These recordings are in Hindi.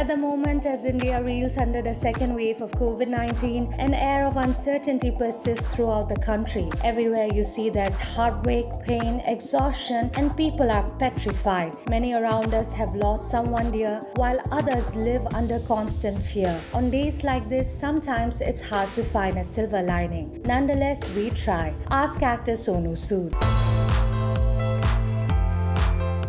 At the moment, as India reels under the second wave of COVID-19, an air of uncertainty persists throughout the country. Everywhere you see there's heartbreak, pain, exhaustion, and people are petrified. Many around us have lost someone dear, while others live under constant fear. On days like this, sometimes it's hard to find a silver lining. Nonetheless, we try. Ask actor Sonu Sood.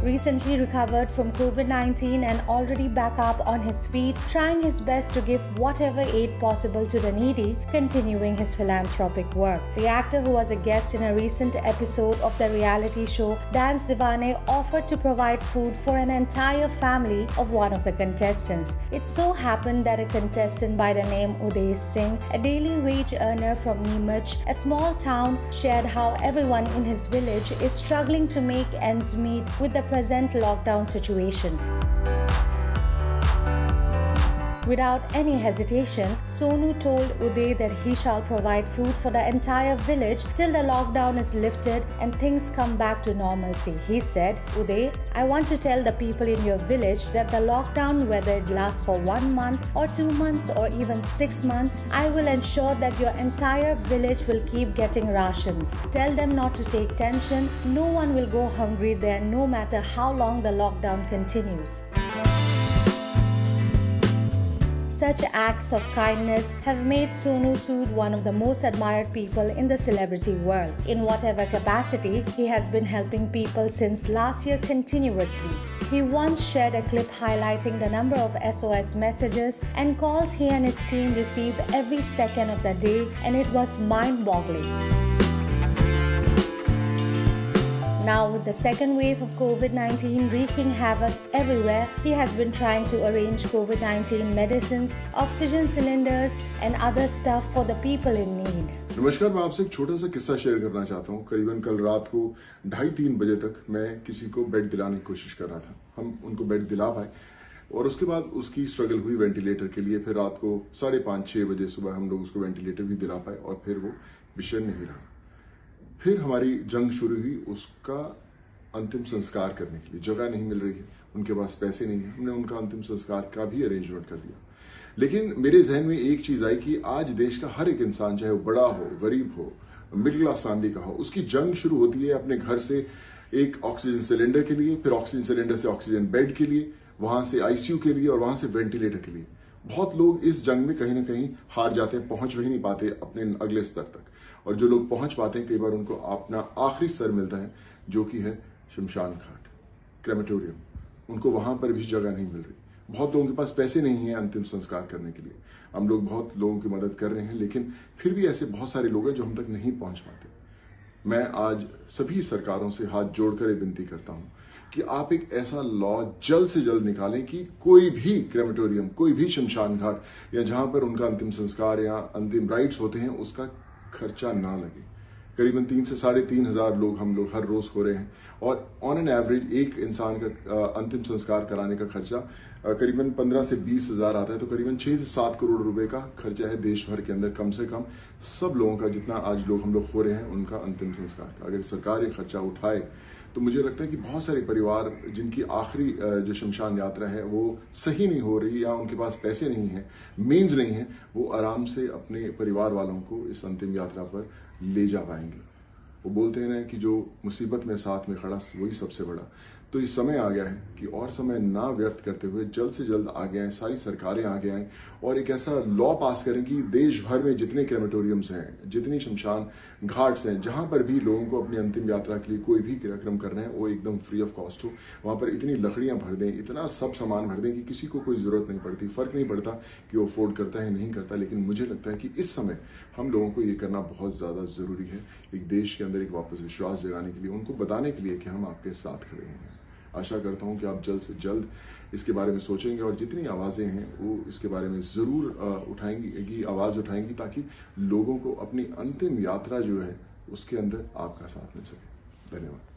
Recently recovered from COVID-19 and already back up on his feet, trying his best to give whatever aid possible to the needy, continuing his philanthropic work. The actor, who was a guest in a recent episode of the reality show Dance Divane, offered to provide food for an entire family of one of the contestants. It so happened that a contestant by the name Uday Singh, a daily wage earner from Neemuch, a small town, shared how everyone in his village is struggling to make ends meet with the present lockdown situation. Without any hesitation, Sonu told Uday that he shall provide food for the entire village till the lockdown is lifted and things come back to normalcy. He said, "Uday, I want to tell the people in your village that the lockdown, whether it lasts for 1 month or 2 months or even 6 months, I will ensure that your entire village will keep getting rations. Tell them not to take tension. No one will go hungry there no matter how long the lockdown continues." Such acts of kindness have made Sonu Sood one of the most admired people in the celebrity world. In whatever capacity, he has been helping people since last year continuously. He once shared a clip highlighting the number of SOS messages and calls he and his team receive every second of the day, and it was mind-boggling. Now, with the second wave of COVID-19 wreaking havoc everywhere, he has been trying to arrange COVID-19 medicines, oxygen cylinders, and other stuff for the people in need. नमस्कार, मैं आपसे एक छोटा सा किस्सा शेयर करना चाहता हूँ। करीबन कल रात को 2:30-3 बजे तक मैं किसी को बेड दिलाने की कोशिश कर रहा था। हम उनको बेड दिला पाए और उसके बाद उसकी स्ट्रगल हुई वेंटिलेटर के लिए। फिर रात को 5:30-6 बजे सुबह हम लोग उसको वेंटिलेटर भी दिला पाए और फिर वो विषय नहीं रहा। फिर हमारी जंग शुरू हुई उसका अंतिम संस्कार करने के लिए। जगह नहीं मिल रही है, उनके पास पैसे नहीं है, हमने उनका अंतिम संस्कार का भी अरेंजमेंट कर दिया। लेकिन मेरे जहन में एक चीज आई कि आज देश का हर एक इंसान, चाहे वो बड़ा हो, गरीब हो, मिडिल क्लास फैमिली का हो, उसकी जंग शुरू होती है अपने घर से एक ऑक्सीजन सिलेंडर के लिए, फिर ऑक्सीजन सिलेंडर से ऑक्सीजन बेड के लिए, वहां से आईसीयू के लिए और वहां से वेंटिलेटर के लिए। बहुत लोग इस जंग में कहीं ना कहीं हार जाते हैं, पहुंच ही नहीं पाते अपने अगले स्तर तक। और जो लोग पहुंच पाते हैं, कई बार उनको अपना आखिरी स्तर मिलता है, जो कि है शमशान घाट, क्रेमेटोरियम। उनको वहां पर भी जगह नहीं मिल रही। बहुत लोगों के पास पैसे नहीं है अंतिम संस्कार करने के लिए। हम लोग बहुत लोगों की मदद कर रहे हैं, लेकिन फिर भी ऐसे बहुत सारे लोग हैं जो हम तक नहीं पहुंच पाते। मैं आज सभी सरकारों से हाथ जोड़कर विनती करता हूं कि आप एक ऐसा लॉ जल्द से जल्द निकालें कि कोई भी क्रेमेटोरियम, कोई भी शमशान घाट या जहां पर उनका अंतिम संस्कार या अंतिम राइट्स होते हैं, उसका खर्चा ना लगे। करीबन 3 से 3.5 हजार लोग हम लोग हर रोज हो रहे हैं और ऑन एन एवरेज एक इंसान का अंतिम संस्कार कराने का खर्चा करीबन 15 से 20 हजार आता है। तो करीबन 6 से 7 करोड़ रुपए का खर्चा है देश भर के अंदर, कम से कम सब लोगों का, जितना आज लोग हम लोग हो रहे हैं उनका अंतिम संस्कार का। अगर सरकार ये खर्चा उठाए तो मुझे लगता है कि बहुत सारे परिवार जिनकी आखिरी जो शमशान यात्रा है वो सही नहीं हो रही या उनके पास पैसे नहीं है, मीन्स नहीं है, वो आराम से अपने परिवार वालों को इस अंतिम यात्रा पर ले जा पाएंगे। वो बोलते हैं ना कि जो मुसीबत में साथ में खड़ा वही सबसे बड़ा। तो ये समय आ गया है कि और समय ना व्यर्थ करते हुए जल्द से जल्द आगे आए, सारी सरकारें आगे आएं और एक ऐसा लॉ पास करें कि देश भर में जितने क्रेमेटोरियम्स हैं, जितनी शमशान घाट्स हैं, जहां पर भी लोगों को अपनी अंतिम यात्रा के लिए कोई भी कार्यक्रम करना है, वो एकदम फ्री ऑफ कॉस्ट हो। वहां पर इतनी लकड़ियां भर दें, इतना सब सामान भर दें कि किसी को कोई जरूरत नहीं पड़ती। फर्क नहीं पड़ता कि वो अफोर्ड करता है नहीं करता, लेकिन मुझे लगता है कि इस समय हम लोगों को ये करना बहुत ज्यादा जरूरी है, एक देश के अंदर एक वापस विश्वास जगाने के लिए, उनको बताने के लिए कि हम आपके साथ खड़े हुए हैं। आशा करता हूं कि आप जल्द से जल्द इसके बारे में सोचेंगे और जितनी आवाजें हैं वो इसके बारे में जरूर उठाएंगी, आवाज उठाएंगी, ताकि लोगों को अपनी अंतिम यात्रा जो है उसके अंदर आपका साथ मिल सके। धन्यवाद।